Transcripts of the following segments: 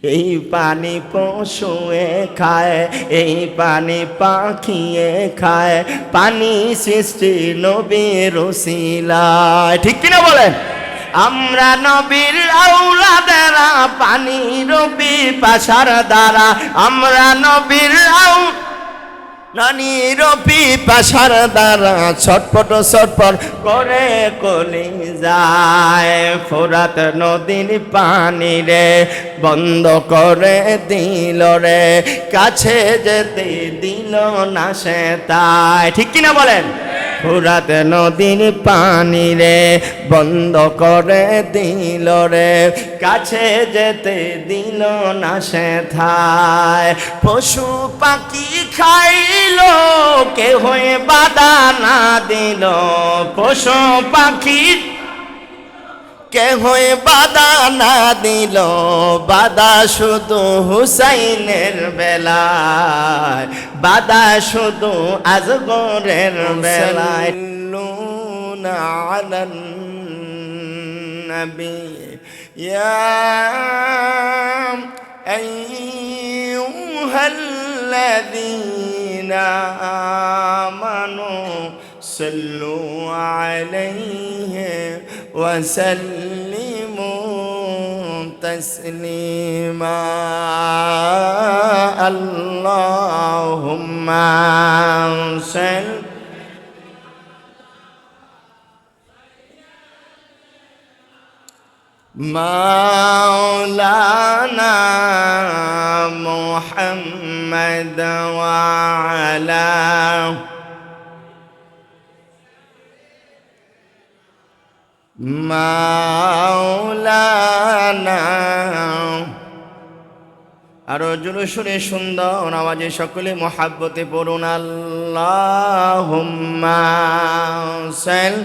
এই পানি পশুয়ে খায়, এই পানি পাখিয়ে খায়, পানি সৃষ্টি নবীর উসিলায়। ঠিক কিনা বলেন? আমরা নবীর আওলাদেরা পানির পিপাসার দ্বারা, আমরা নবীর নানির পিপাসার দ্বারা ছটপট ছটপট করে কলি যায়। ফোরাত নদীর পানি রে বন্ধ করে দিল রে, কাছে যেতে দিল না সে তাই। ঠিক কিনা বলেন? ফোরাত নদীর পানি রে বন্ধ করে দিল রে, কাছে যেতে দিল না সে থায়। পশু পাখি খাইল কে হয়ে বাধা না দিল, পশু পাখি কে হয়ে বাধা না দিল, বাধা শুধু হুসাইনের বেলায়, বাধা শুধু আজগরের বেলায়। লুনা আলান নবী ইয়া আইয়ুহাল্লাযীনা আমানু সাল্লু আলাইহি ওয়া সাল্লিমু তাসলিমা। আল্লাহুম্মা সাল্লি মাওলানা মুহাম্মদ ওয়া আলা মাওলানা। আরো জোরে সুরে সুন্দর আওয়াজে সকলে মহাব্বতে পড়ুন আল্লাহুম্মা সাল্লি।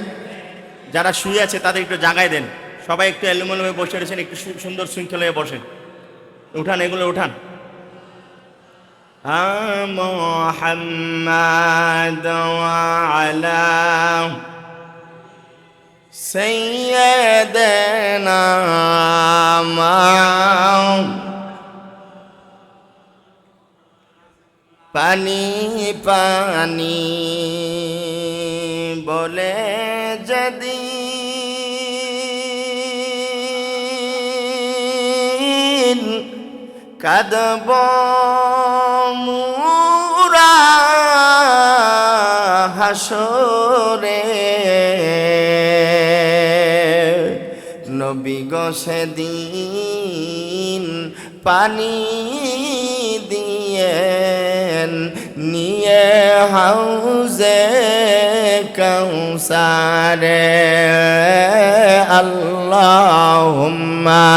যারা শুয়ে আছে তাদের একটু জাগায় দেন, সবাই একটু এলোমেলো হয়ে বসে রয়েছেন, একটু সুন্দর শৃঙ্খল হয়ে বসেন। উঠান, এগুলো উঠান। মুহাম্মাদ ওয়া আলা সাইয়্যিদিনা পানি পানি বলে যদি কাঁদব মুরা হাসরে, নবী গো সেদিন পানি দিয়েন নিয়ে হাউজে কাউসারে। আল্লাহুম্মা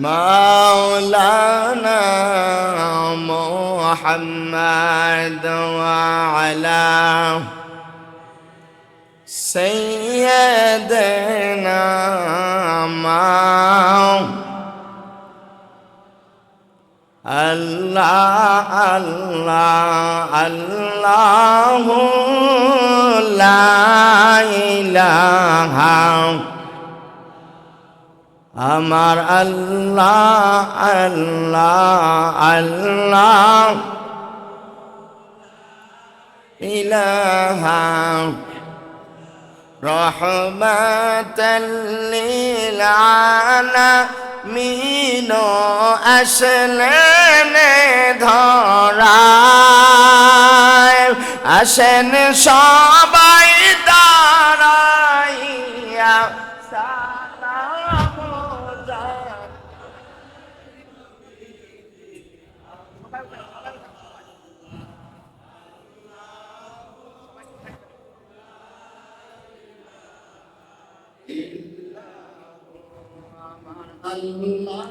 মাওলানা মুহাম্মদ ওয়া আলা সাইয়্যিদিনা আল্লাহ আল্লাহ আল্লাহু লা ইলাহা আমার আল্লাহ আল্লাহ আল্লাহ ইলাহা রহমাতাল লিল আলামিন আসলেন ধরায়, আসেন সবাই দাঁড়াইয়া আল্লাহ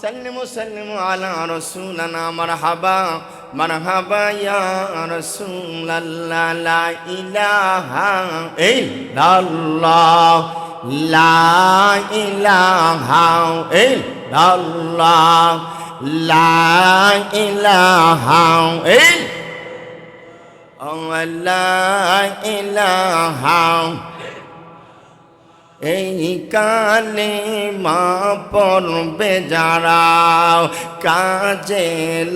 سلموا سلموا على رسولنا مرحبا مرحبا يا رسول الله لا إله إلا الله لا إله إلا الله لا إله إلا لا إله এই কালিমা পড়বে যারা কাজে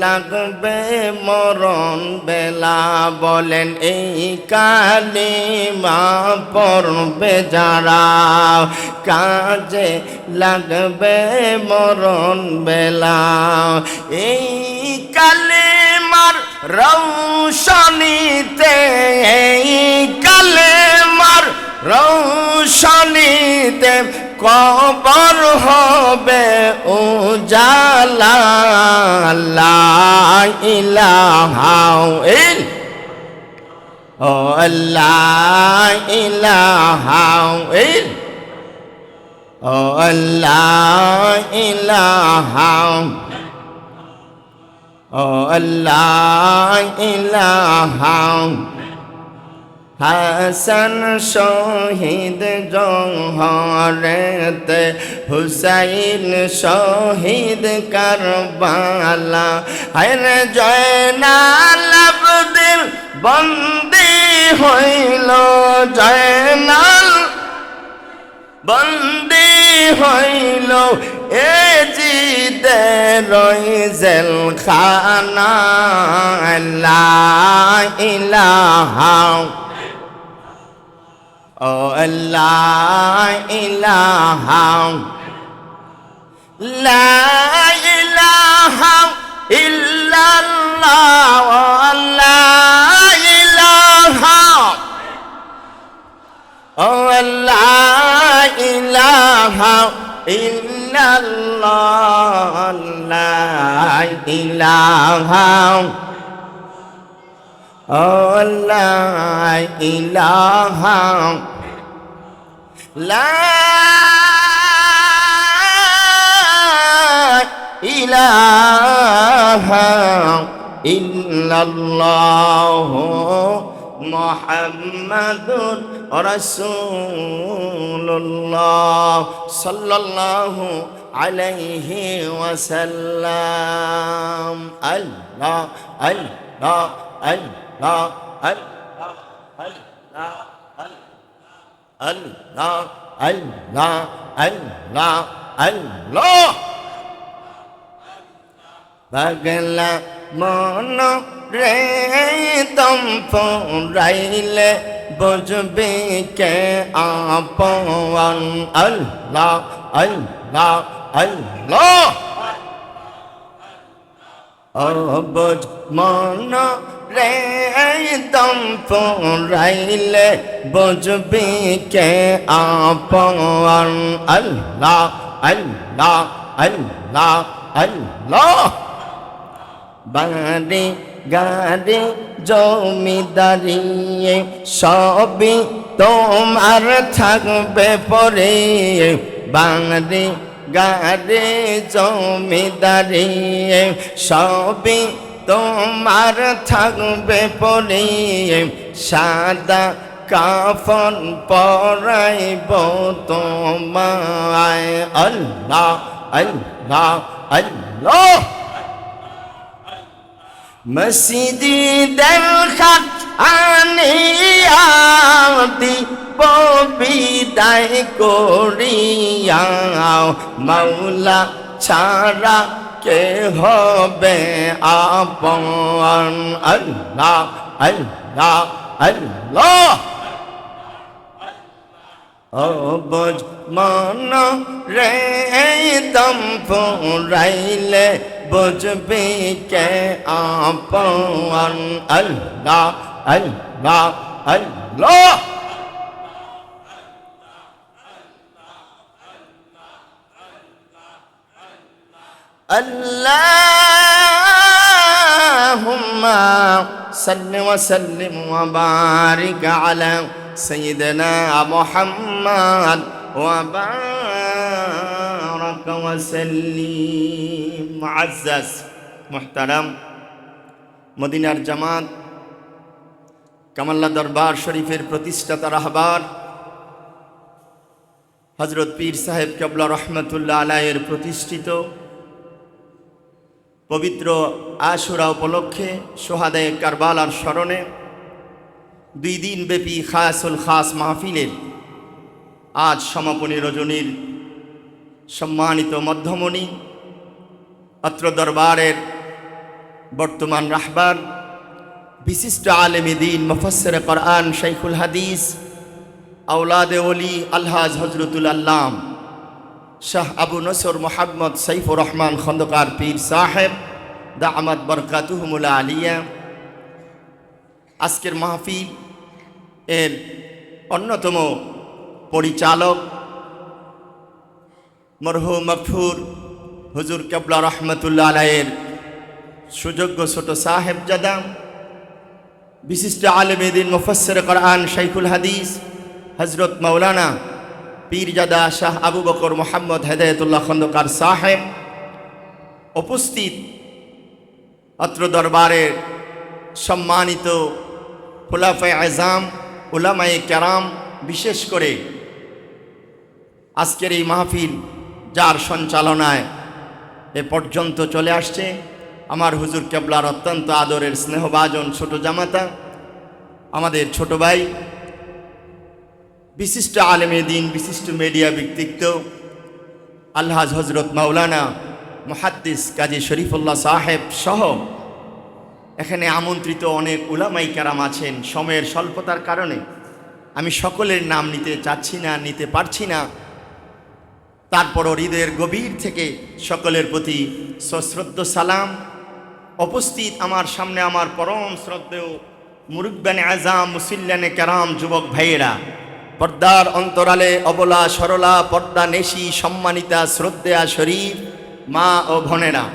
লাগবে মরণ বেলা বলেন এই কালিমা পড়বে যারা কাজে লাগবে মরণ বেলা এই কালিমার রৌশনীতে এই কালিমার রৌশনীতে কবর হবে উজালা লা ইলাহা ইল্লাল্লাহ লা ইলাহা ইল্লাল্লাহ লা ইলাহা লা ইলাহা হাসান শহীদ জওহরতে হুসাইন শহীদ কারবালা হায়রে জয়নাল আবদিন বন্দী হইল জয়নাল বন্দী হইল এ জিদে রইজেল খানা লা ইলাহা লা ইলাহা লা ইলাহা ইল্লাল্লাহ লা ইলাহা লা ইলাহা ইল্লাল্লাহ লা ইলাহা লা ইলাহা লা ইলাহা ইল্লাল্লাহ মুহাম্মাদুর রাসূলুল্লাহ সাল্লাল্লাহু আলাইহি ওয়াসাল্লাম আল্লাহ আল্লাহ আল্লাহ আল্লাহ আল্লাহ আল্লাহ আল্লাহ পাগলা মন রে দম ফুরাইলে বুঝবে কে আপন আল্লাহ আল্লাহ আল্লাহ বুঝ মন রে দম ফুরাইলে বুঝবি কে আপন আল্লাহ আল্লাহ আল্লাহ আল্লাহ বাড়ি গাড়ি জমিদারি সবই তোমার থাকবে পরে বাড়ি গাড়ি জমিদারি সবই তোমার থাকবে পরে সাদা কাফন পরাইব তোমায় আল্লাহ আল্লাহ আল্লাহ মসজিদি দেখাত আনিয়া দিব বিদায় করিয়া মাওলা ছাড়া কে হবে আপন আল্লাহ আল্লাহ আল্লাহ ও বুঝ মন রে দম ফুরাইলে বুঝবি কে আপন আল্লাহ আল্লাহ আল্লাহ আল্লাহুম্মা সাল্লি ওয়া সাল্লিম ওয়া বারিক আলা সাইয়্যিদিনা মুহাম্মদ ওয়া বারাক ওয়া সাল্লিম। মুআজ্জাজ মুহতারাম মদিনার জামাত কামাল্লা দরবার শরীফের প্রতিষ্ঠাতা রাহবার হযরত পীর সাহেব কেবলা রহমতুল্লাহ আলাইহির প্রতিষ্ঠিত পবিত্র আশুরা উপলক্ষে সোহাদায়ে কারবালার স্মরণে 2 দিন ব্যাপী খায়াসুল খাস মাহফিলের আজ সমাপনী রজনীর সম্মানিত মধ্যমণি অত্র দরবারের বর্তমান রাহবার বিশিষ্ট আলেমে দ্বীন মুফাসসিরে কোরআন শাইখুল হাদিস আওলাদে ওলি আলহাজ হযরতুল আল্লাম শাহ আবু নসর মোহাম্মদ সাইফুর রহমান খন্দকার পীর সাহেব দামাত বরকাতুহুমুল আলিয়া আজকের মাহফিল এর অন্যতম পরিচালক মরহুম মগফুর হুজুর কেবলা রহমতুল্লাহ আলাইহির সুযোগ্য ছোট সাহেবজাদা বিশিষ্ট আলেমে দ্বীন মুফাসসিরে কোরআন শাইখুল হাদিস হযরত মাওলানা পীরজাদা শাহ আবু বকর মোহাম্মদ হেদায়েতুল্লাহ খন্দকার সাহেব উপস্থিত অত্র দরবারের সম্মানিত খুলাফায়ে আযম উলামায়ে কেরাম বিশেষ করে আজকের এই মাহফিল যার সঞ্চালনায় এ পর্যন্ত চলে আসছে আমার হুজুর কেবলার অত্যন্ত আদরের স্নেহভাজন ছোট জামাতা আমাদের ছোট ভাই বিশিষ্ট আলেমে দ্বীন বিশিষ্ট মিডিয়া ব্যক্তিত্ব আলহাজ হযরত মাওলানা মুহাদ্দিস কাজী শরীফুল্লাহ সাহেব সহ এখানে আমন্ত্রিত অনেক উলামায়ে কেরাম আছেন। সময়ের স্বল্পতার কারণে আমি সকলের নাম নিতে চাচ্ছি না, নিতে পারছি না। তারপরও হৃদয়ের গভীর থেকে সকলের প্রতি সশ্রদ্ধ সালাম। উপস্থিত আমার সামনে আমার পরম শ্রদ্ধেয় মুরব্বানে আযম মুসল্লিয়ানে কেরাম যুবক ভাইয়েরা, পর্দার অন্তরালে অবলা সরলা পর্দা নেশি সম্মানিতা শ্রদ্ধেয়া শরীফ মা ও বোনেরা,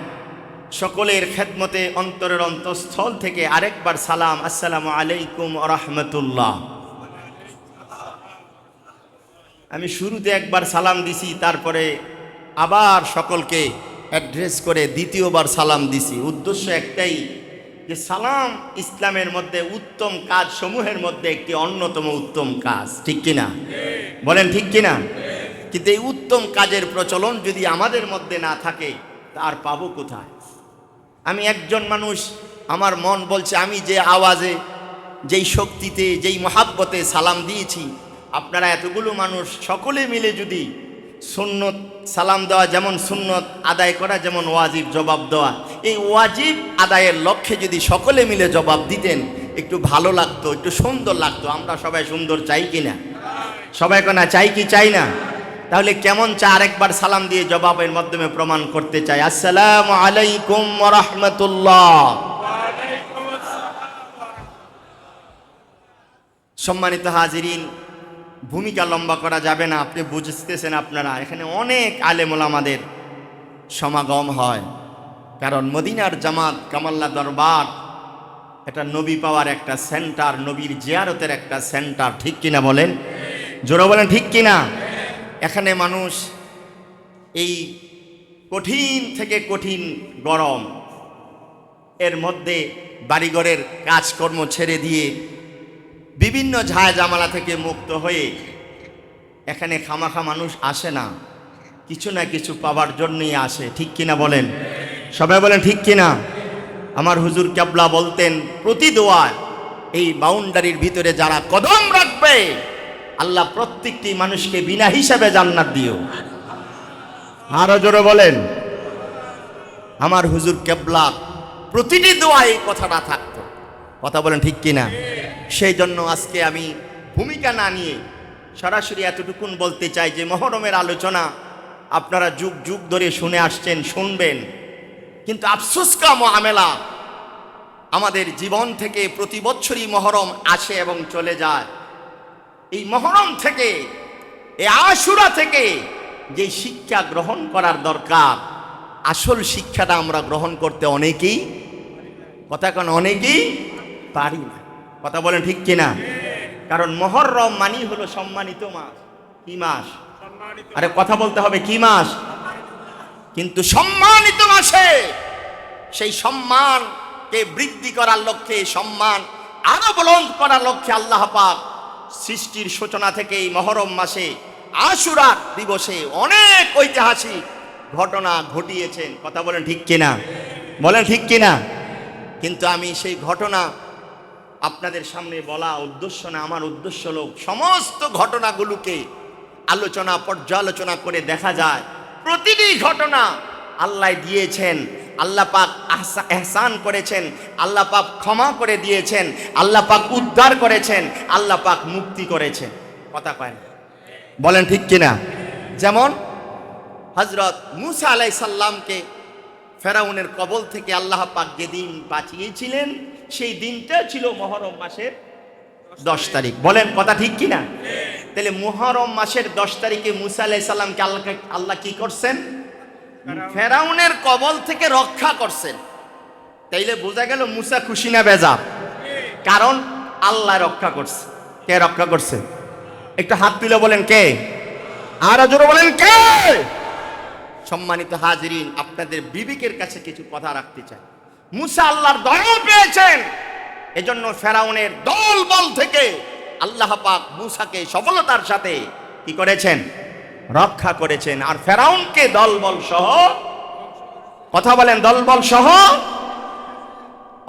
সকলের খেদমতে অন্তরের অন্তঃস্থল থেকে আরেকবার সালাম, আসসালামু আলাইকুম ওয়া রাহমাতুল্লাহ। আমি শুরুতে একবার সালাম দিছি, তারপরে আবার সকলকে অ্যাড্রেস করে দ্বিতীয়বার সালাম দিছি। উদ্দেশ্য একটাই যে সালাম ইসলামের মধ্যে উত্তম কাজ সমূহের মধ্যে একটি অন্যতম উত্তম কাজ, ঠিক কিনা? বলেন ঠিক কিনা? কিন্তু এই উত্তম কাজের প্রচলন যদি আমাদের মধ্যে না থাকে তার পাবো কোথায়? আমি একজন মানুষ, আমার মন বলছে আমি যে আওয়াজে, যেই শক্তিতে, যেই মহাব্বতে সালাম দিয়েছি, আপনারা এতগুলো মানুষ সকলে মিলে যদি সুন্নত সালাম দেওয়া যেমন সুন্নত, আদায় করা যেমন ওয়াজিব, জবাব দেওয়া, এই ওয়াজিব আদায়ের লক্ষ্যে যদি সকলে মিলে জবাব দিতেন একটু ভালো লাগতো, একটু সুন্দর লাগতো। আমরা সবাই সুন্দর চাই কি না? সবাই না চাই কি চাই না? তাহলে কেমন চা আরেকবার সালাম দিয়ে জবাবের মাধ্যমে প্রমাণ করতে চাই। আসসালামু আলাইকুম ওয়া রাহমাতুল্লাহ। সম্মানিত হাজিরিন, ভূমিকা লম্বা করা যাবে না, আপনি বুঝতেছেন। আপনারা এখানে অনেক আলেম ওলামাদের সমাগম হয়, কারণ মদিনার জামাত কামাল্লা দরবার এটা নবী পাওয়ার একটা সেন্টার, নবীর জিয়ারতের একটা সেন্টার। ঠিক কিনা বলেন? জোরে বলেন ঠিক কিনা? এখানে মানুষ এই কঠিন থেকে কঠিন গরম এর মধ্যে বাড়িঘরের কাজকর্ম ছেড়ে দিয়ে বিভিন্ন ঝায় জামালা থেকে মুক্ত হয়ে এখানে খামাখা মানুষ আসে না, কিছু না কিছু পাওয়ার জন্যই আসে। ঠিক কিনা বলেন? সবাই বলেন ঠিক কিনা? আমার হুজুর কেবলা বলতেন, প্রতি দোয়ায় এই বাউন্ডারির ভিতরে যারা কদম রাখবে আল্লাহ প্রত্যেকটি মানুষকে বিনা হিসাবে জান্নাত দিও। আরো জোরে বলেন। আমার হুজুর কেবলা প্রতিটি দোয়ায় এই কথাটা থাকতো। কথা বলেন ঠিক কিনা? সেই জন্য আজকে আমি ভূমিকা না নিয়ে সরাসরি এতটুকুন বলতে চাই যে মহরমের আলোচনা আপনারা যুগ যুগ ধরে শুনে আসছেন, শুনবেন, কিন্তু আফসোস কা মুআমেলা, আমাদের জীবন থেকে প্রতি বছরই মহরম আসে এবং চলে যায়। এই মহরম থেকে, এই আশুরা থেকে যে শিক্ষা গ্রহণ করার দরকার, আসল শিক্ষাটা আমরা গ্রহণ করতে অনেকেই, কথা কোন অনেকেই পারি না। কথা বলেন ঠিক কিনা? কারণ মহরম মানি হলো সম্মানিত মাস। কি মাস? আরে কথা বলতে হবে, কি মাস? কিন্তু সম্মানিত মাসে সেই সম্মানকে বৃদ্ধি করার লক্ষ্যে, সম্মান আরো বুলন্দ করার লক্ষ্যে আল্লাহ পাক সৃষ্টির সূচনা থেকে এই মহরম মাসে আশুরা দিবসে অনেক ঐতিহাসিক ঘটনা ঘটিয়েছেন। কথা বলেন ঠিক কিনা? বলেন ঠিক কিনা? কিন্তু আমি সেই ঘটনা আপনাদের সামনে বলা উদ্দেশ্য না। আমার উদ্দেশ্য হলো সমস্ত ঘটনাগুলোকে আলোচনা, পর্যালোচনা করে দেখা যায় প্রতিটি ঘটনা আল্লাহ দিয়েছেন, আল্লাহ পাক এহসান করেছেন, আল্লাহ পাক ক্ষমা করে দিয়েছেন, আল্লাহ পাক উদ্ধার করেছেন, আল্লাহ পাক মুক্তি করেছেন। কথা কয় না? বলেন ঠিক কিনা? যেমন হযরত মূসা আলাইহিস সালামকে ফেরাউনের কবল থেকে আল্লাহ পাক যেদিন বাঁচিয়েছিলেন সেই দিনটা ছিল মুহররম মাসের 10 তারিখ। বলেন কথা ঠিক কিনা? তাহলে মুহররম মাসের 10 তারিখে মূসা আলাইহিস সালামকে আল্লাহ কি করছেন? ফেরাউনের কবল থেকে রক্ষা করছেন। তাইলে বোঝা গেল মূসা খুশি না বেজার? কারণ আল্লাহ রক্ষা করছে। কে রক্ষা করছে? একটু হাত তুলে বলেন কে? আর জোরে বলেন কে? সম্মানিত হাজিরিন, আপনাদের বিবেকের কাছে কিছু কথা রাখতে চাই। মূসা আল্লাহর দয়া পেয়েছেন, এজন্য ফেরাউনের দল বল থেকে আল্লাহ পাক মূসাকে সফলতার সাথে কি করেছেন? রক্ষা করেছেন। আর ফেরাউনকে দলবল সহ, কথা বলেন, দলবল সহ।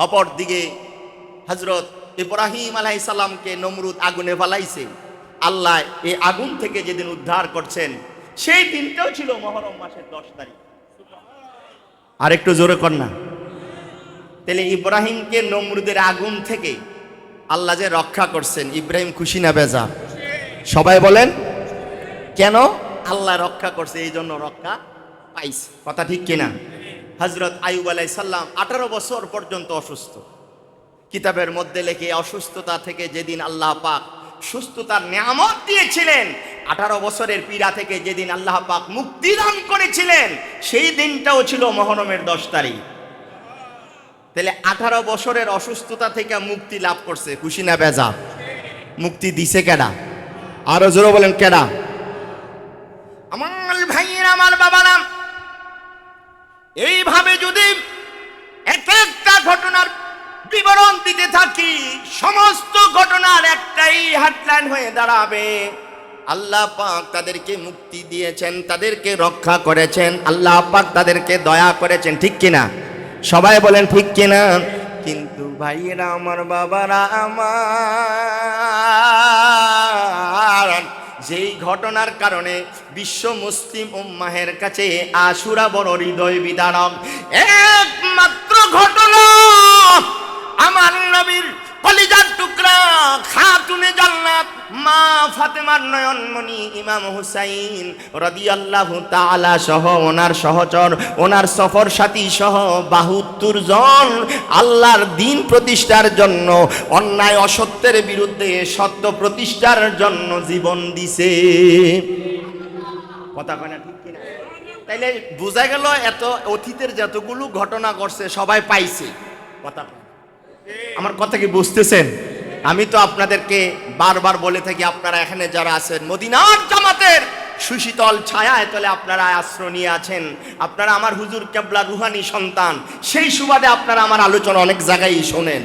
অপর দিকে হযরত ইব্রাহিম আলাইহিস সালামকে নমরুদ আগুনে ফেলাইছে, আল্লাহ এই আগুন থেকে যেদিন উদ্ধার করছেন সেই দিনটাও ছিল মুহররম মাসের 10 তারিখ। আর একটু জোরে কর না। তাহলে ইব্রাহিমকে নমরুদের আগুন থেকে আল্লাহ যে রক্ষা করছেন, ইব্রাহিম খুশি না বেজার? সবাই বলেন কেন? আল্লাহ রক্ষা করছে, এই জন্য রক্ষা পাইছে। কথা ঠিক কিনা? হযরত আইয়ুব আলাইহিস সালাম 18 বছর পর্যন্ত অসুস্থ। কিতাবের মধ্যে লেখে অসুস্থতা থেকে যেদিন আল্লাহ পাক সুস্থতার নিয়ামত দিয়েছিলেন, 18 বছরের পীড়া থেকে যেদিন আল্লাহ পাক মুক্তি দান করেছিলেন সেই দিনটাও ছিল মুহররমের 10 তারিখ। তাহলে 18 বছরের অসুস্থতা থেকে মুক্তি লাভ করছে, খুশি না বেজার? মুক্তি দিছে কেডা? আরো জোরে বলেন কেডা? আমার ভাইয়ের, আমার বাবারা, এইভাবে যদি এক একটা ঘটনার বিবরণ দিতে থাকি সমস্ত ঘটনার একটাই হেডলাইন হয়ে দাঁড়াবে, আল্লাহ পাক তাদেরকে মুক্তি দিয়েছেন, তাদেরকে রক্ষা করেছেন, আল্লাহ পাক তাদেরকে দয়া করেছেন। ঠিক কিনা? সবাই বলেন ঠিক কিনা? কিন্তু ভাইয়েরা আমার, বাবারা আমার, যেই ঘটনার কারণে বিশ্ব মুসলিম উম্মাহের কাছে আশুরা বড় হৃদয় বিদারক একমাত্র ঘটনা, আমার নবীর কলিজার টুকরা খাতুনে জান্নাত মা ফাতেমার নয়নমণি ইমাম হুসাইন রাদিয়াল্লাহু তাআলা সহ ওনার সহচর, ওনার সফর সাথী সহ ৭২ জন আল্লাহর দ্বীন প্রতিষ্ঠার জন্য, অন্যায় অসত্যের বিরুদ্ধে সত্য প্রতিষ্ঠার জন্য জীবন দিছে। কথা কয় না ঠিক কিনা? তাইলে বোঝা গেল এত অতীতের যতগুলো ঘটনা ঘটছে সবাই পাইছে। কথা আমার কথা কি বুঝতেছেন? আমি তো আপনাদেরকে বারবার বলে থাকি, আপনারা এখানে যারা আছেন মদিনার জামাতের সুশীতল ছায়ায় তলে আপনারা আশ্রয় নিয়ে আছেন, আপনারা আমার হুজুর কেবলা রুহানি সন্তান, সেই সুবাদে আপনারা আমার আলোচনা অনেক জায়গায় শোনেন।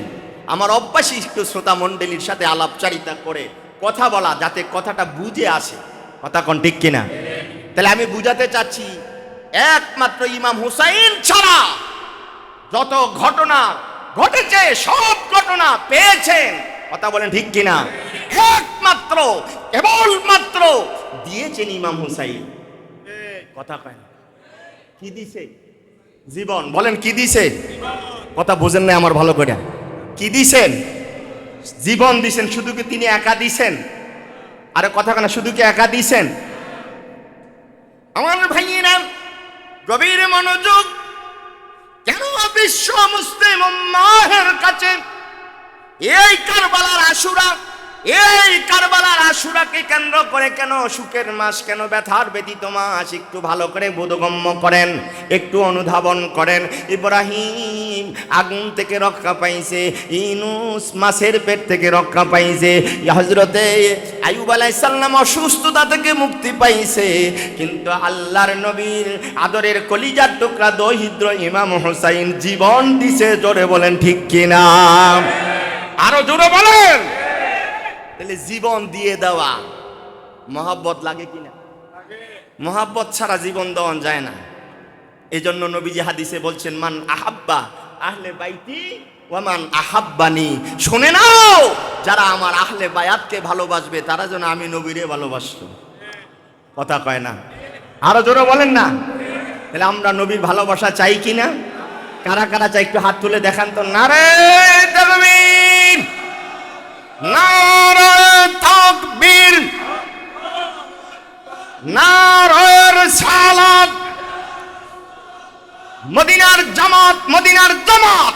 আমার অভ্যাসই একটু শ্রোতা মণ্ডলীর সাথে আলাপচারিতা করে কথা বলা, যাতে কথাটা বুঝে আসে। কথা কোন ঠিক কিনা? তাহলে আমি বুঝাতে চাচ্ছি, একমাত্র ইমাম হুসাইন ছাড়া যত ঘটনা ঘটেছে সব ঘটনা পেয়েছেন। কথা বলেন ঠিক কিনা? একমাত্র কেবলমাত্র দিয়েছেন ইমাম হুসাইন। কথা কয় কি দিছে? জীবন। বলেন কি দিছে? কথা বোঝেন না আমার ভালো করে। কি দিছেন? জীবন দিছেন। শুধু কি তিনি একা দিছেন? আরে কথা কেন, শুধু কি একা দিছেন? আমার ভাইয়েরা গভীর মনোযোগ, কেন বিশ্ব মুসলিম উম্মাহের কাছে এই কারবালার আশুরা, এই কারবালার আশুরাকে কেন্দ্র করে কেন সুখের মাস, কেন ব্যথার ব্যতীত মাস? একটু ভালো করে বোধগম্য করেন, একটু অনুধাবন করেন। ইব্রাহিম আগুন থেকে রক্ষা পাইছে, ইউনূস মাছের পেট থেকে রক্ষা পাইছে, হযরতে আইয়ুব আলাইহিস সালাম অসুস্থতা থেকে মুক্তি পাইছে, কিন্তু আল্লাহর নবীর আদরের কলিজার টুকরা দহিদ্র ইমাম হুসাইন জীবন দিছে। জোরে বলেন ঠিক কিনা? আরো জোরে বলেন। তাহলে জীবন দিয়ে দেওয়া মহব্বত লাগে কিনা? মহব্বত ছাড়া জীবন দেওয়া যায় না। এই জন্য নবীজি হাদিসে বলছেন, মান আহাব্বা আহলে বাইতি ওয়া মান আহাব্বানি। শুনে নাও, যারা আমার আহলে বায়াতকে ভালোবাসবে তারা যেন আমি নবীরে ভালোবাসলো। কথা কয় না? আরো জোরে বলেন না। তাহলে আমরা নবীর ভালোবাসা চাই কিনা? কারা কারা চাই একটু হাত তুলে দেখান তো। নারে তাকবীর, নারে তাকবীর, নারে রিসালাত। মদিনার জামাত, মদিনার জামাত।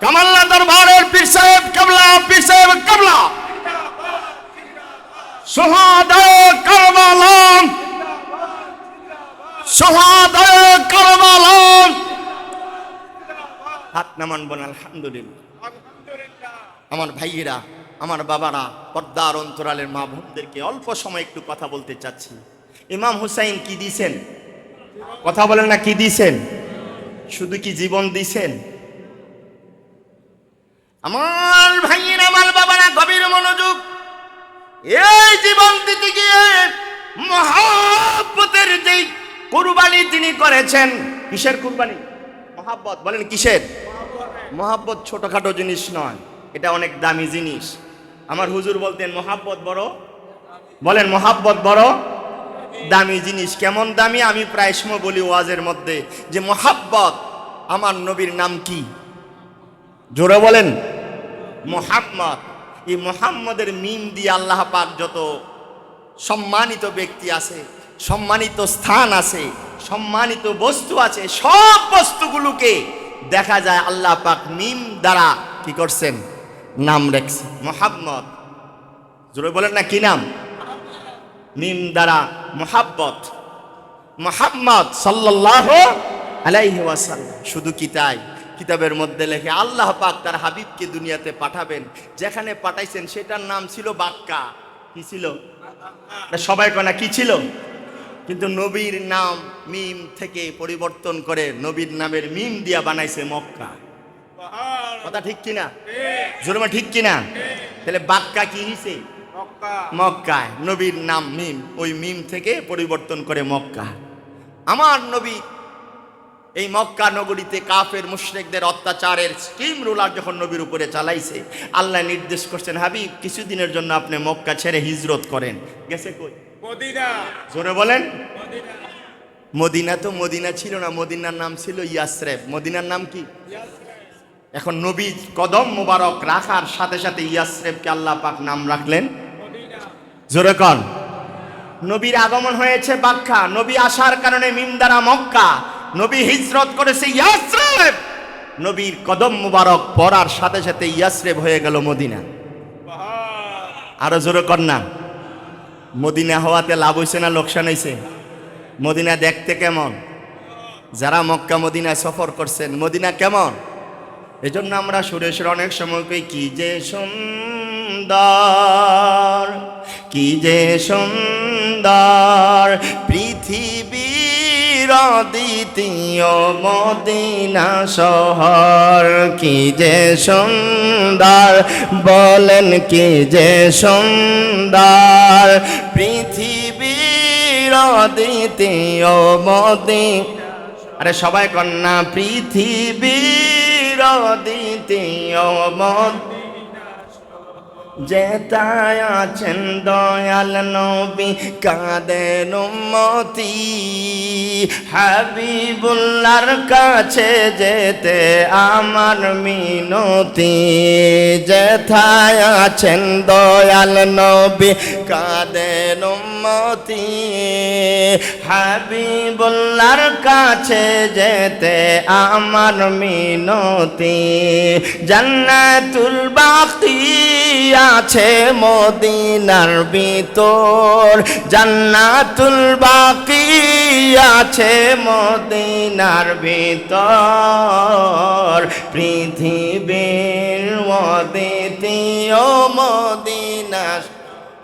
কামাল্লা দরবারের পীর সাহেব কেবলা, পীর সাহেব কেবলা। শুহাদায়ে কারবালা, শুহাদায়ে কারবালা। হাত নামান বলেন আলহামদুলিল্লাহ। আমার ভাইয়েরা, আমার বাবারা, পর্দার অন্তরালের মা বোনদেরকে অল্প সময় একটু কথা বলতে চাচ্ছি। ইমাম হুসাইন কি দিছেন? কথা বলেন না, কি দিছেন? শুধু কি জীবন দিছেন? আমার ভাইয়েরা, আমার বাবারা, গভীর মনোযোগ। এই জীবন দিতে গিয়ে মহব্বতের যে কুরবানি তিনি করেছেন। কিসের কুরবানি? মহব্বত। বলেন কিসের? মহব্বত ছোটখাটো জিনিস নয়, এটা অনেক দামি জিনিস। আমার হুজুর বলতেন মহব্বত বড়, বলেন মহব্বত বড় দামি জিনিস। কেমন দামি? আমি প্রায় সময় বলি ওয়াজের মধ্যে যে মহব্বত। আমার নবীর নাম কি? জোরে বলেন মুহাম্মদ। এই মুহাম্মদের মিম দিয়ে আল্লাহ পাক যত সম্মানিত ব্যক্তি আছে, সম্মানিত স্থান আছে, সম্মানিত বস্তু আছে, সব বস্তুগুলোকে দেখা যায় আল্লাহ পাক মিম দ্বারা কি করছেন? নাম রাখছে মুহাম্মদ। জোরে বলেন না, কি নাম? মিম দ্বারা মুহাব্বত, মুহাম্মদ সাল্লাল্লাহু আলাইহি ওয়াসাল্লাম। শুধু কি তাই? কিতাবের মধ্যে লেখে আল্লাহ পাক তার হাবিবকে দুনিয়াতে পাঠাবেন, যেখানে পাঠাইছেন সেটার নাম ছিল বাক্কা। কি ছিল? সবাই কনা কি ছিল? কিন্তু নবীর নাম মিম থেকে পরিবর্তন করে নবীর নামের মিম দিয়া বানাইছে মক্কা। কথা ঠিক কিনা? জোরমা ঠিক কিনা? তাহলে বাক্কা কি হইছে? মক্কায়। নবীর নাম মিম, ওই মিম থেকে পরিবর্তন করে মক্কা। আমার নবী এই মক্কা নগরীতে কাফের মুশরিকদের অত্যাচারের স্টিম রোলার যখন নবীর উপরে চালাইছে, আল্লাহ নির্দেশ করছেন, হাবিব কিছুদিনের জন্য আপনি মক্কা ছেড়ে হিজরত করেন। গেছে কই? মদিনা। জোরে বলেন মদিনা। মদিনা তো মদিনা ছিল না, মদিনার নাম ছিল ইয়াসরেব। মদিনার নাম কি? এখন নবী কদম মুবারক রাখার সাথে সাথে ইয়াসরিবকে আল্লাহ পাক নাম রাখলেন জোরে কন। নবীর আগমন হয়েছে বাক্কা, নবী আসার কারণে মিম দ্বারা মক্কা, নবী হিজরত করেছে ইয়াসরিব, নবীর কদম মুবারক পড়ার সাথে সাথে ইয়াসরিব হয়ে গেল মদিনা। আরো জোরে কর না। মদিনা হওয়াতে লাভ হয়েছে না লোকসান হয়েছে? মদিনা দেখতে কেমন? যারা মক্কা মদিনা সফর করছেন, মদিনা কেমন? এজন্য আমরা সুরেশের অনেক সময় কই কি যে সুন্দর, কি যে সুন্দর পৃথিবীর দ্বিতীয় মদিনা শহর, কি যে সুন্দর বলেন, কি যে সুন্দর পৃথিবীর দ্বিতীয় মদিনা। আরে সবাই কন্যা পৃথিবীর দ্বিতীয় মদিনা যেথায় আছেন দয়াল নবী কাদের উম্মতি, হাবিবুল্লাহর কাছে যেতে আমার মিনতি। যেথায় আছেন দয়াল নবী কাদের উম্মতি, হাবিবুল্লাহর কাছে যেতে আমার মিনতি। জান্নাতুল বাকি আছে মদিনার ভিতর, জান্নাতুল বাকি আছে মদিনার ভিতর, পৃথিবীর দ্বিতীয় মদিনা।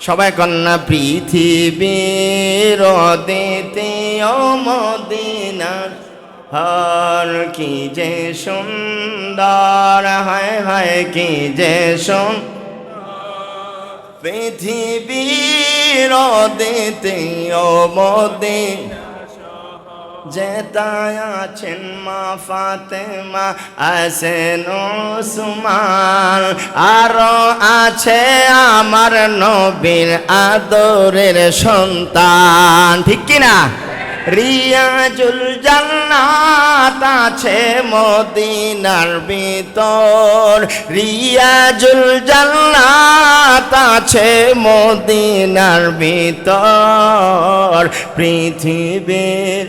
সবাই কন্যা পৃথিবীর দ্বিতীয় মদিনা হর, কি যে সুন্দর, হায় হায় কি যে সুন্দর পৃথিবীর দ্বিতীয় মদিনা। যেথায় আছেন মা ফাতেমা আছেন ওসমান, আরো আছে আমার নবীর আদরের সন্তান, ঠিক কিনা? রিয়াজুল জান্নাত আছে মদিনার ভিতর, রিয়াজুল জান্নাত আছে মদিনার ভিতর, পৃথিবীর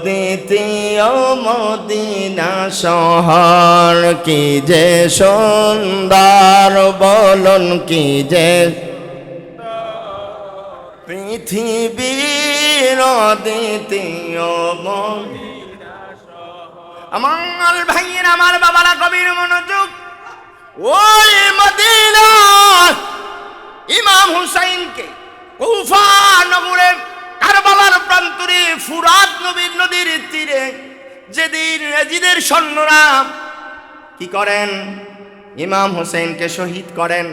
দ্বিতীয় মদিনা শহর, কি যে সুন্দর বলুন, কি যে পৃথিবীর দ্বিতীয় মদিনা শহর। আমার ভাইয়ের, আমার বাবারা কবির মনোযোগ, ওই মদিনা ইমাম হুসাইনকে কুফা নগরের কারবালার প্রান্তরে ফুরাত নদীর তীরে যেদিন ইয়াজিদের সৈন্যরা কি করেন, ইমাম হুসাইনকে শহীদ করেন।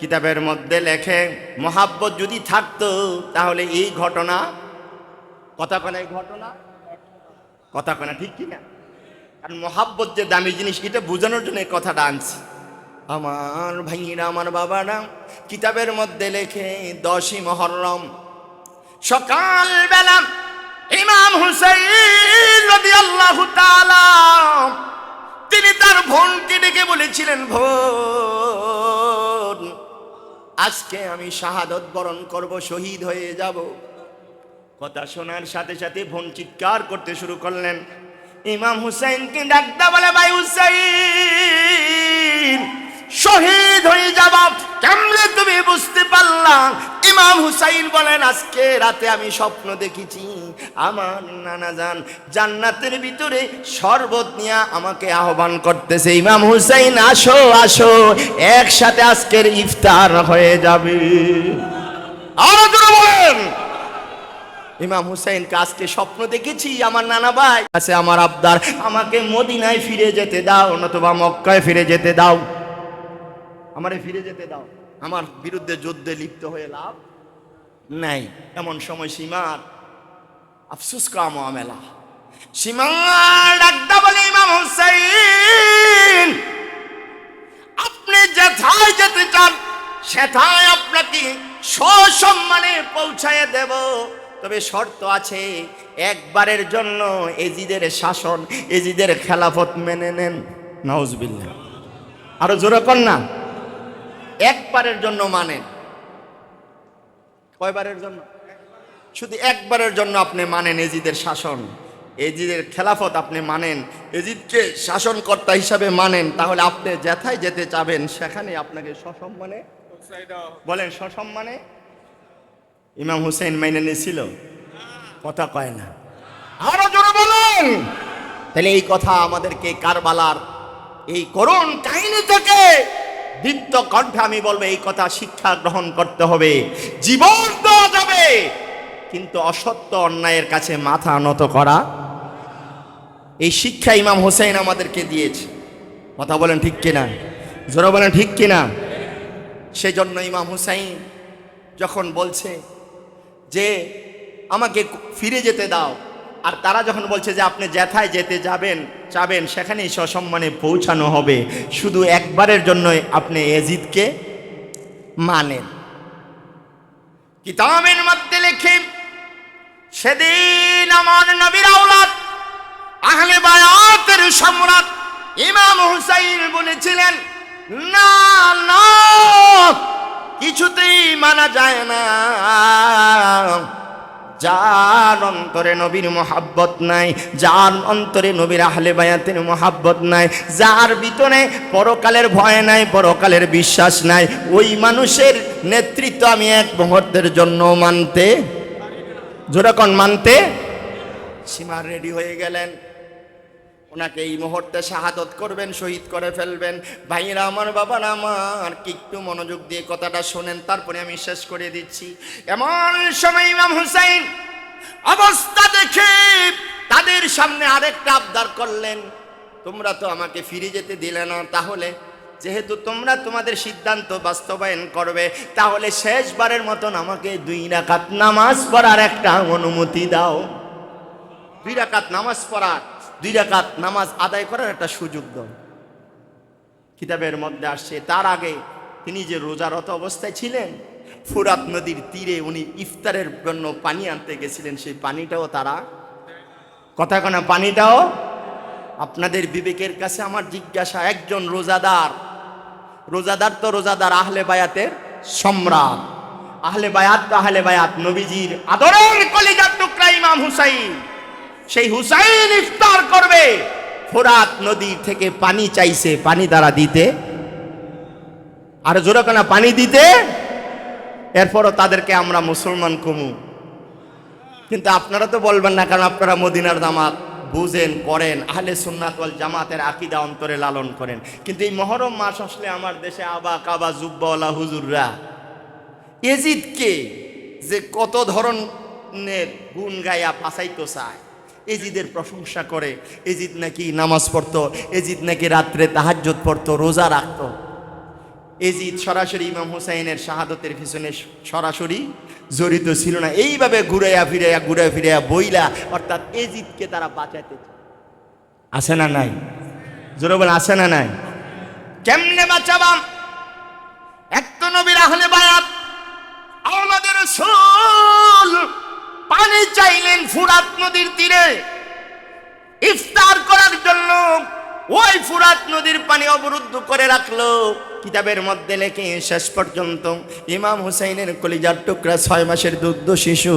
কিতাবের মধ্যে লেখে মোহাব্বত যদি থাকতো তাহলে এই ঘটনা, কথা কনা, এই ঘটনা কথা কনা, ঠিক কিনা? কারণ মোহাব্বত যে দামি জিনিস, এটা বোঝানোর জন্য কথাটা আনছি। আমার ভাইরা, আমার বাবারা, কিতাবের মধ্যে লেখে 10ই মুহররম সকালবেলা ইমাম হুসাইন রাদিয়াল্লাহু তাআলা তিনি তার বোনকে ডেকে বলেছিলেন, বোন আজকে আমি শাহাদত বরণ করব, শহীদ হয়ে যাব। কথা শোনার সাথে সাথে বোন চিৎকার করতে শুরু করলেন। ইমাম হুসাইনকে ডাকতে বলে, ভাই হুসাইন শহীদ হয়ে যাব কেমনে তুমি বুঝতে পারলা? ইমাম হুসাইন বলেন, আজকে রাতে আমি স্বপ্ন দেখেছি আমার নানা জান জান্নাতের ভিতরে শরবত নিয়ে আমাকে আহ্বান করতেছে। ইমাম হুসাইন আসো আসো, একসাথে আজকের ইফতার হয়ে যাবে। আরো জোরে বলেন। ইমাম হুসাইন আজকে স্বপ্ন দেখেছি আমার নানা ভাই আছে, আমার আবদার, আমাকে মদিনায় ফিরে যেতে দাও, নতুবা মক্কায় ফিরে যেতে দাও, আমারে ফিরে যেতে দাও, আমার বিরুদ্ধে যুদ্ধে লিপ্ত হয়ে লাভ নাই। এমন সময় সীমার আফসোস কা মামলা, সীমার ডাকতে বলে, ইমাম হুসাইন আপনি যেথায় যেতে চান সেথায় আপনাকে সসম্মানে পৌঁছায় দেব, তবে শর্ত আছে, একবারের জন্য এজিদের শাসন, এজিদের খেলাফত মেনে নেন। নাউজুবিল্লাহ। আরো জোরে কর না। একবারের জন্য মানেন। কয়বারের জন্য? শুধু একবারের জন্য আপনি মানেন এজিদের শাসন, এজিদের খেলাফত আপনি মানেন, এজিদকে শাসনকর্তা হিসাবে মানেন, তাহলে আপনি যেথায় যেতে চাবেন সেখানে আপনাকে সসম্মানে, বলেন সসম্মানে। ইমাম হুসেন মাইনে নিয়েছিল? কথা কয় না, আরো জোরে বলেন। তাহলে এই কথা আমাদেরকে কারবালার এই করুণ কাহিনী থেকে দীপ্ত কণ্ঠে আমি বলবো, এই কথা শিক্ষা গ্রহণ করতে হবে। জীবন দেওয়া যাবে, কিন্তু অসত্য অন্যায়ের কাছে মাথা নত করা, এই শিক্ষা ইমাম হোসেন আমাদেরকে দিয়েছে। কথা বলেন ঠিক কিনা? জোরে বলেন ঠিক কিনা? সেজন্য ইমাম হুসাইন যখন বলছে যে আমাকে ফিরে যেতে দাও, আর তারা যখন বলছে যে আপনি যেথায় যেতে চাবেন সেখানেই সসম্মানে পৌঁছানো হবে, শুধু একবারের জন্য আপনি এজিদকে মানেন। কিতাবের মধ্যে লেখে, সেদিন আমার নবীর আওলাদ আহলে বায়াতের সম্রাট ইমাম হুসাইন বলেছিলেন, না না, কিছুতেই মানা যায় না। যার অন্তরে নবীর মোহাব্বত নাই, যার অন্তরে নবীর আহলে বায়াতের মোহাব্বত নাই, যার ভিতরে পরকালের ভয় নাই, পরকালের বিশ্বাস নাই, ওই মানুষের নেতৃত্ব আমি এক মুহূর্তের জন্য মানতে, যেরকম মানতে। সীমার রেডি হয়ে গেলেন, ওনাকে এই মুহূর্তে শাহাদত করবেন, শহীদ করে ফেলবেন। ভাইরা আমার, বাবারা আমার, কি একটু মনোযোগ দিয়ে কথাটা শোনেন, তারপরে আমি শেষ করে দিচ্ছি। এমন সময় ইমাম হুসাইন অবস্থা দেখে তাদের সামনে আরেকটা আবদার করলেন, তোমরা তো আমাকে ফিরে যেতে দিলে না, তাহলে যেহেতু তোমরা তোমাদের সিদ্ধান্ত বাস্তবায়ন করবে, তাহলে শেষবারের মতন আমাকে 2 রাকাত নামাজ পড়ার একটা অনুমতি দাও। 2 রাকাত নামাজ পড়ার, 2 রাকাত নামাজ আদায় করার একটা সুযোগ দাও। কিতাবের মধ্যে আসছে, তার আগে তিনি যে রোজারত অবস্থায় ছিলেন, ফুরাত নদীর তীরে উনি ইফতারের জন্য পানি আনতে গেছিলেন, সেই পানিটাও তারা, কথা কনা, পানিটাও। আপনাদের বিবেকের কাছে আমার জিজ্ঞাসা, একজন রোজাদার তো রোজাদার আহলে বায়াতের সম্রাট, আহলে বায়াত তো আহলে বায়াত, নবীজির আদরের কলিজার টুকরা ইমাম হুসাইন, সেই হুসাইন ইফতার করবে, ফোরাত নদী থেকে পানি চাইছে, পানি দ্বারা দিতে, আর জোরে কেনা পানি দিতে। এরপরও তাদেরকে আমরা মুসলমান কমু, কিন্তু আপনারা তো বলবেন না, কারণ আপনারা মদিনার জামাত বুঝেন, করেন, আহলে সুন্নাত ওয়াল জামাতের আকীদা অন্তরে লালন করেন। কিন্তু এই মুহররম মাস আসলে আমার দেশে আবা কাবা জুব্বাওয়ালা হুজুররা এজিদকে যে কত ধরনের গুণ গায়া পাসাইতো চায়, এজিদের প্রশংসা করে, এজিদ নাকি নামাজ পড়তো, এজিদ নাকি রাত্রে তাহাজ্জুদ পড়তো, রোজা রাখতো। এজিদ সরাসরি ইমাম হুসাইনের শাহাদতের পিছনে সরাসরি জড়িত ছিল না। এইভাবে ঘুরে ফিরাইয়া বইলা, অর্থাৎ এজিদকে তারা বাঁচাইতে আছে না নাই? জোরে বলে আছে না নাই? কেমনে বাঁচাবাম? এক তো নবীর আহলে বায়াত, আমাদের রাসূল পানি চাইলেন ফুরাত নদীর তীরে ইফতার করার জন্য, ওই ফুরাত নদীর পানি অবরুদ্ধ করে রাখলো। কিতাবের মধ্যে লেখে, শেষ পর্যন্ত ইমাম হুসাইনের কলিজার টুকরা 6 মাসের দুগ্ধ শিশু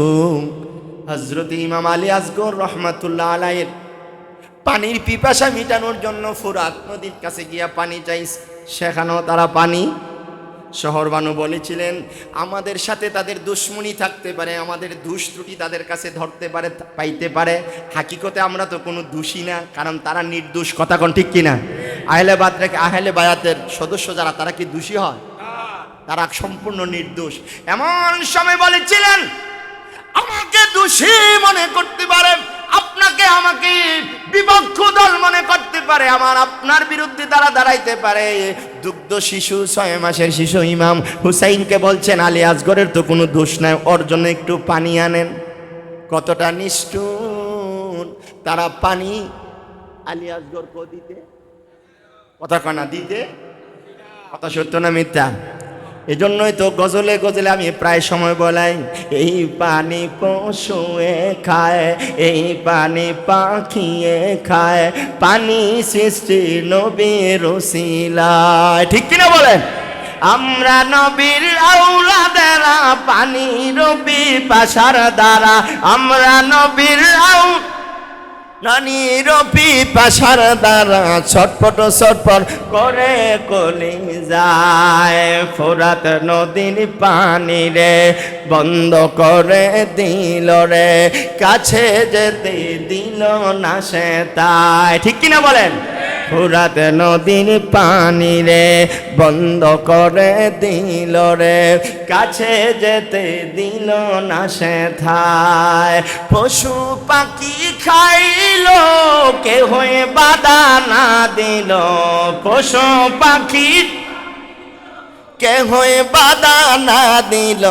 হযরত ইমাম আলী আসগর রহমাতুল্লাহ আলাইহির পানির পিপাসা মিটানোর জন্য ফুরাত নদীর কাছে গিয়া পানি চাইছে, সেখানেও তারা পানি। শহরবানু বলেছিলেন, আমাদের সাথে তাদের দুশ্মনী থাকতে পারে, আমাদের দোষ ত্রুটি তাদের কাছে ধরতে পারে, পাইতে পারে, হাকিকতে আমরা তো কোনো দোষী না, কারণ তারা নির্দোষ। কথা কোন ঠিক কিনা? আহলে বায়াতের সদস্য যারা, তারা কি দোষী হয়? তারা সম্পূর্ণ নির্দোষ। এমন সময় বলেছিলেন, আমাকে দোষী মনে করতে পারে, আপনাকে আমাকে বিপক্ষ দল মনে করতে পারে, আমার আপনার বিরুদ্ধে তারা দাঁড়াইতে পারে। দুগ্ধ শিশু, 6 মাসের শিশু ইমাম হুসাইনকে বলছেন, আলী আসগরের তো কোনো দোষ নাই, ওর জন্য একটু পানি আনেন। কতটা নিষ্ঠুর! তারা পানি আলী আসগরকে দিতে, কথা কনা দিতে, কথা সত্য না মিথ্যা? এজন্যই তো গজলে গজলে আমি প্রায় সময় বলাই, এই পানি পশুয়ে খায়, এই পানি পাখিয়ে খায়, পানি সৃষ্টি নবীর উসিলায়। ঠিক কিনা বলেন? আমরা নবীর আওলাদেরা, পানির পিপাসার দ্বারা, আমরা নবীর নানির পিপাসার দ্বারা ছটপট ছটপট করে কলি যায়। ফোরাত নদীর পানি রে বন্ধ করে দিল রে, কাছে যেতে দিল না সে তাই। ঠিক কিনা বলেন? ফোরাত নদীর পানি রে বন্ধ করে দিল রে, কাছে যেতে দিল না সে থায়। পশু পাখি খাইল, কে হয়ে বাধা না দিল, পশু পাখি কে হয়ে বাধা না দিল,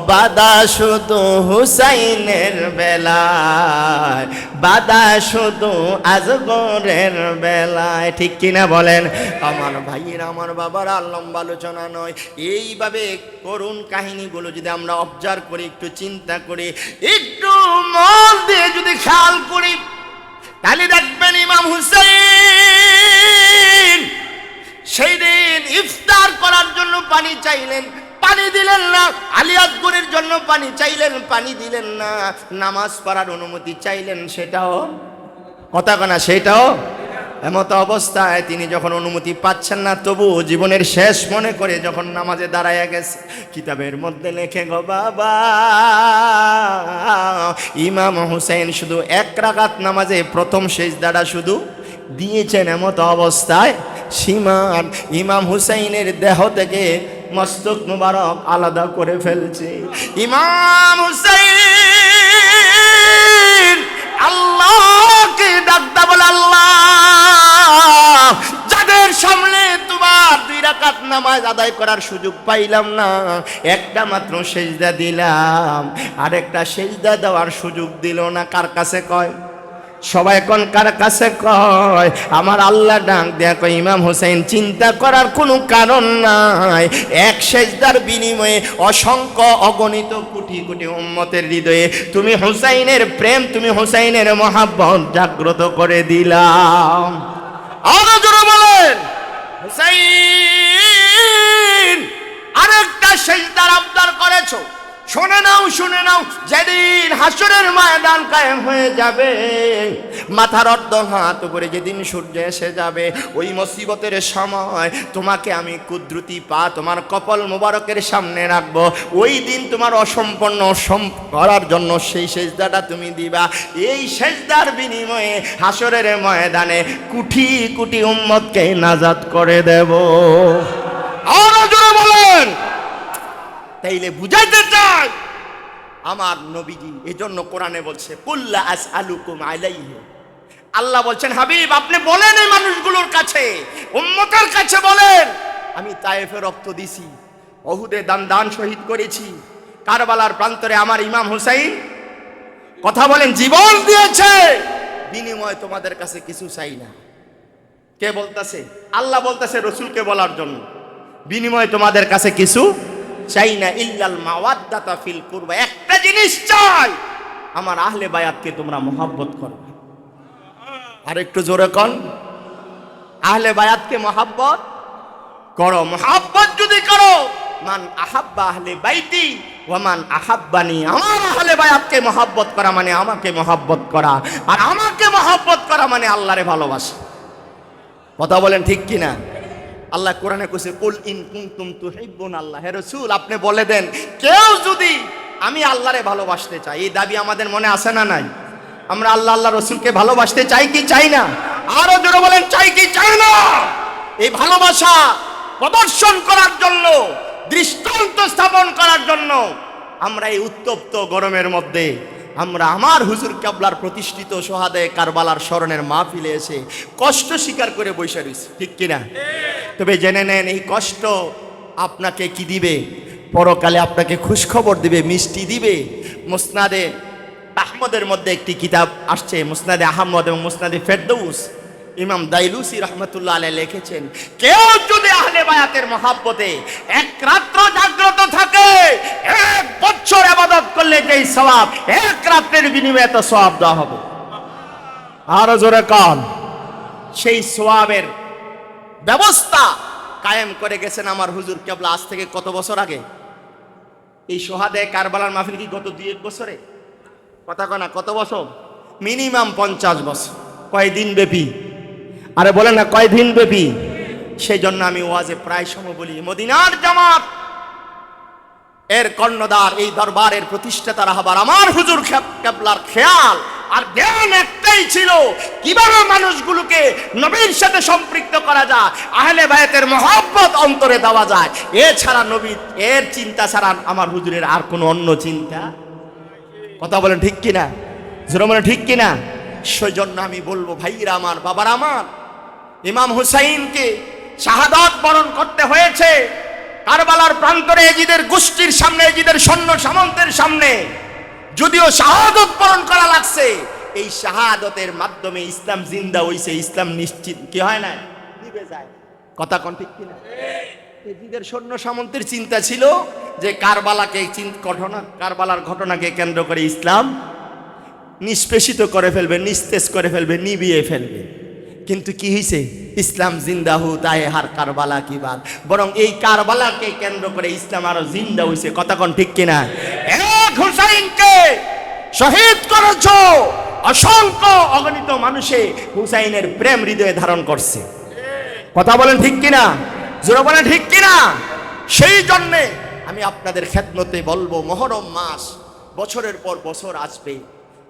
বাধা শুধু হুসাইনের বেলায়, বাধা শুধু আজগরের বেলায়। ঠিক কিনা বলেন? আমার ভাইয়ের, আমার বাবার আর লম্বা আলোচনা নয়, এইভাবে করুণ কাহিনীগুলো যদি আমরা অবজার্ভ করি, একটু চিন্তা করি, একটু মন দিয়ে যদি খেয়াল করি, তাহলে দেখবেন ইমাম হুসাইন সেই দিন ইফতার করার জন্য পানি চাইলেন, পানি দিলেন না। আলী আকবরের জন্য পানি চাইলেন, পানি দিলেন না। নামাজ পড়ার অনুমতি চাইলেন, সেটাও কথা কানা, সেটাও এমত অবস্থায় তিনি যখন অনুমতি পাচ্ছেন না, তবু জীবনের শেষ মনে করে যখন নামাজে দাঁড়াইয়া গেছে, কিতাবের মধ্যে লেখে গো বাবা, ইমাম হুসাইন শুধু এক রাকাত নামাজে প্রথম সিজদাটা শুধু দিয়েছেন। এমত অবস্থায় সীমান ইমাম হুসাইনের দেহ থেকে মস্তক মুবারক আলাদা করে ফেলছে। ইমাম হুসাইন আল্লাহকে ডাকতে বলে, আল্লাহ, যাদের সামনে তোমার 2 রাকাত নামাজ আদায় করার সুযোগ পাইলাম না, একটা মাত্র সেজদা দিলাম, আরেকটা সেজদা দেওয়ার সুযোগ দিল না। কার কাছে কয়? সবাই কোন কার কাছে কয়? আমার আল্লাহ ডাক দেয়া কয়, ইমাম হুসাইন, চিন্তা করার কোনো কারণ নাই, এক সেজদার বিনিময়ে অসংখ্য অগণিত কোটি কোটি উম্মতের হৃদয়ে তুমি হুসাইনের প্রেম, তুমি হুসাইনের মহাব্বত জাগ্রত করে দিলাম। আরো জোরে বলেন, হুসাইন আরেকটা সেজদার আবদার করেছো, শুনে নাও, শুনে নাও। যেদিন হাসরের ময়দান কায়েম হয়ে যাবে, মাথার অর্ধ হাত উপরে যেদিন সূর্য এসে যাবে, ওই মুসিবতের সময় তোমাকে আমি কুদরতি পা তোমার কপাল মোবারকের সামনে রাখবো। ওই দিন তোমার অসম্পন্ন করার জন্য সেই সেজদাটা তুমি দিবা। এই সেজদার বিনিময়ে হাসরের ময়দানে কোটি কোটি উম্মতকে নাজাত করে দেব। আরো জোরে বলেন। তাইলে বুঝাইতে চাই আমার নবীজি, এজন্য কোরআনে বলছে, কুল্লা আসআলুকুম আলাইহি, আল্লাহ বলছেন, হাবিব আপনি বলেন এই মানুষগুলোর কাছে, উম্মতের কাছে বলেন, আমি তায়েফে রক্ত দিছি, উহুদে দান শহীদ করেছি, কারবালার প্রান্তরে আমার ইমাম হুসাইন কথা বলেন জীবন দিয়েছে, বিনিময়ে তোমাদের কাছে কিছু চাই না। কে বলতেছে? আল্লাহ বলতেছে রসুলকে বলার জন্য, বিনিময়ে তোমাদের কাছে কিছু চাই না, ইল্লাল মাওয়াদ্দাতা ফিল কুরবা, একটা জিনিস চাই, আমার আহলে বায়াতকে তোমরা মহব্বত করো। আর একটু জোরে কোন, আহলে বায়াতকে মহব্বত করো। মহব্বত যদি করো, মান আহাব্বা আহলে বাইতি ওয়া মান আহাব্বানি, আমার আহলে বায়াতকে মহব্বত করা মানে আমাকে মহব্বত করা, আর আমাকে মহব্বত করা মানে আল্লাহরে ভালোবাসা। কথা বলেন ঠিক কিনা? আল্লাহ কোরআনে কইছে, কুল ইন কুনতুম তুহিব্বুনাল্লাহ, হে রাসূল আপনি বলে দেন, কেউ যদি আমি আল্লাহরে ভালোবাসতে চাই, এই দাবি আমাদের মনে আছে না নাই? আমরা আল্লাহ আল্লাহ রসুলকে ভালোবাসতে চাই কি চাই না? আরো জোরে বলেন, চাই কি চাই না? এই ভালোবাসা প্রদর্শন করার জন্য, দৃষ্টান্ত স্থাপন করার জন্য আমরা এই উত্তপ্ত গরমের মধ্যে আমরা আমার হুজুর কেবলার প্রতিষ্ঠিত সোহাদায়ে কারবালার স্মরণের মাহফিলে এসে কষ্ট স্বীকার করে বসে রয়েছি, ঠিক কিনা? তবে জেনে নেন, এই কষ্ট আপনাকে কি দিবে? পরকালে আপনাকে খুশখবর দিবে, মিষ্টি দিবে। মুসনাদে আহমদের মধ্যে একটি কিতাব আসছে, মুসনাদে আহমদ এবং মুসনাদে ফেরদৌস, ইমাম দাইলুসি রহমতুল্লাহ আলাইহি লিখেছেন, কেউ যদি আহলে বায়াতের মহাব্বতে এক রাত্র জাগ্রত থাকে, 1 বছর ইবাদত করলে যেই সওয়াব, 1 রাত্রের বিনিময়ে তো সওয়াব দেওয়া হবে। আরো জোরে কান। সেই সওয়াবের ব্যবস্থা কায়েম করে গেছেন আমার হুজুর কেবলা আজ থেকে কত বছর আগে। এই সোহাদে কারবালার মাহফিল কি গত 2-1 বছরে? কথা কনা কত বছর? মিনিমাম 50 বছর। কয়দিন ব্যাপী? আরে বলেন না কয়দিন ব্যাপী? সেই জন্য আমি ওয়াজে প্রায় সময় বলি, মদিনার জামাত এর কর্ণধার, এই দরবারের প্রতিষ্ঠাতা রাহবার আমার হুজুর কেবলার খেয়াল আর ধ্যান একটাই ছিল, কিভাবে মানুষগুলোকে নবীর সাথে সম্পৃক্ত করা যায়, আহলে বায়াতের মহব্বত অন্তরে দেওয়া যায়। এছাড়া নবী এর চিন্তা ছাড়া আমার হুজুরের আর কোনো অন্য চিন্তা। কথা বলেন ঠিক কিনা? জোরে বলেন ঠিক কিনা? সেই জন্য আমি বলবো, ভাইরা আমার, বাবার আমার, ইমাম হুসাইনকে শাহাদাত বরণ করতে হয়েছে কারবালার প্রান্তরে, এজিদের গোষ্ঠীর সামনে, এজিদের সৈন্য সামন্তের সামনে। যদিও শাহাদত বরণ করা লাগছে, এই শাহাদতের মাধ্যমে ইসলাম জিন্দা হইছে, ইসলাম নিশ্চিত কি হয় না, নিভে যায়। কথা কোন ঠিক কিনা? এজিদের সৈন্য সামন্তের চিন্তা ছিল যে কারবালার ঘটনাকে কেন্দ্র করে ইসলাম নিষ্পেষিত করে ফেলবে, নিস্তেজ করে ফেলবে, নিভিয়ে ফেলবে। কিন্তু কি হয়েছে? ইসলাম জিন্দাহু তাই হার কারবালা কি বাদ, বরং এই কারবালাকে কেন্দ্র করে ইসলাম আরো জিন্দা হয়েছে। কথা কোন ঠিক কিনা? এক হুসাইনকে শহীদ করেছো, অসংখ্য অগণিত মানুষে হুসাইনের প্রেম হৃদয়ে ধারণ করছে। কথা বলেন ঠিক কিনা? জোরে বলেন ঠিক কিনা? সেই জন্যে আমি আপনাদের খেদমতে বলবো, মুহররম মাস বছরের পর বছর আসবে,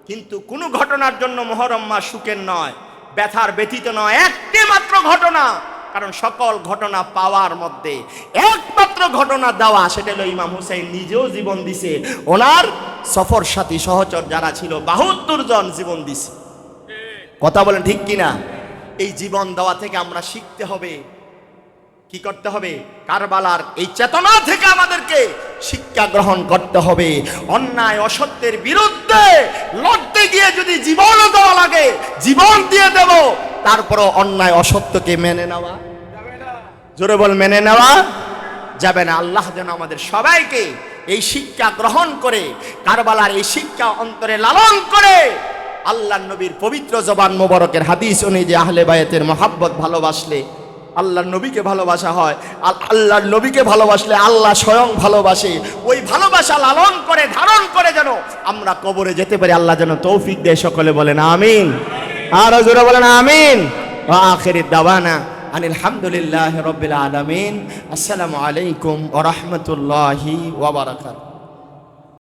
কিন্তু কোনো ঘটনার জন্য মুহররম মাস সুখের নয়, ব্যথার ব্যতীত নয়। একটি মাত্র ঘটনা, কারণ সকল ঘটনা পাওয়ার মধ্যে একমাত্র ঘটনা দেওয়া, সেটা হলো ইমাম হুসাইন নিজেও জীবন দিছে, ওনার সফর সাথী সহচর যারা ছিল 72 জন জীবন দিছে। কথা বলেন ঠিক কিনা? এই জীবন দেওয়া থেকে আমরা শিখতে হবে, কি করতে হবে? কারবালার এই চেতনা থেকে আমাদেরকে শিক্ষা গ্রহণ করতে হবে। অন্যায় অসত্যের বিরুদ্ধে লড়তে গিয়ে যদি জীবনও দেওয়া লাগে, জীবন দিয়ে দেব, তারপরও অন্যায় অসত্যকে মেনে নেওয়া যাবে না। জোরে বল, মেনে নেওয়া যাবে না। আল্লাহ যেন আমাদের সবাইকে এই শিক্ষা গ্রহণ করে, কারবালার এই শিক্ষা অন্তরে লালন করে, আল্লাহর নবীর পবিত্র জবান মোবারকের হাদিস অনুযায়ী আহলে বায়াতের মহাব্বত ভালোবাসলে আল্লাহর নবীকে ভালোবাসা হয়, আর আল্লাহর নবীকে ভালোবাসলে আল্লাহ স্বয়ং ভালোবাসে। ওই ভালোবাসা লালন করে ধারণ করে যেন আমরা কবরে যেতে পারি, আল্লাহ যেন তৌফিক দেয়। সকলে বলেন আমিন। আর জোরে বলেন আমিন। ওয়া আখিরুদ দাওয়ানা আনিল হামদুলিল্লাহি রাব্বিল আলামিন। আসসালামু আলাইকুম ওয়া রাহমাতুল্লাহি ওয়া বারাকাতুহু।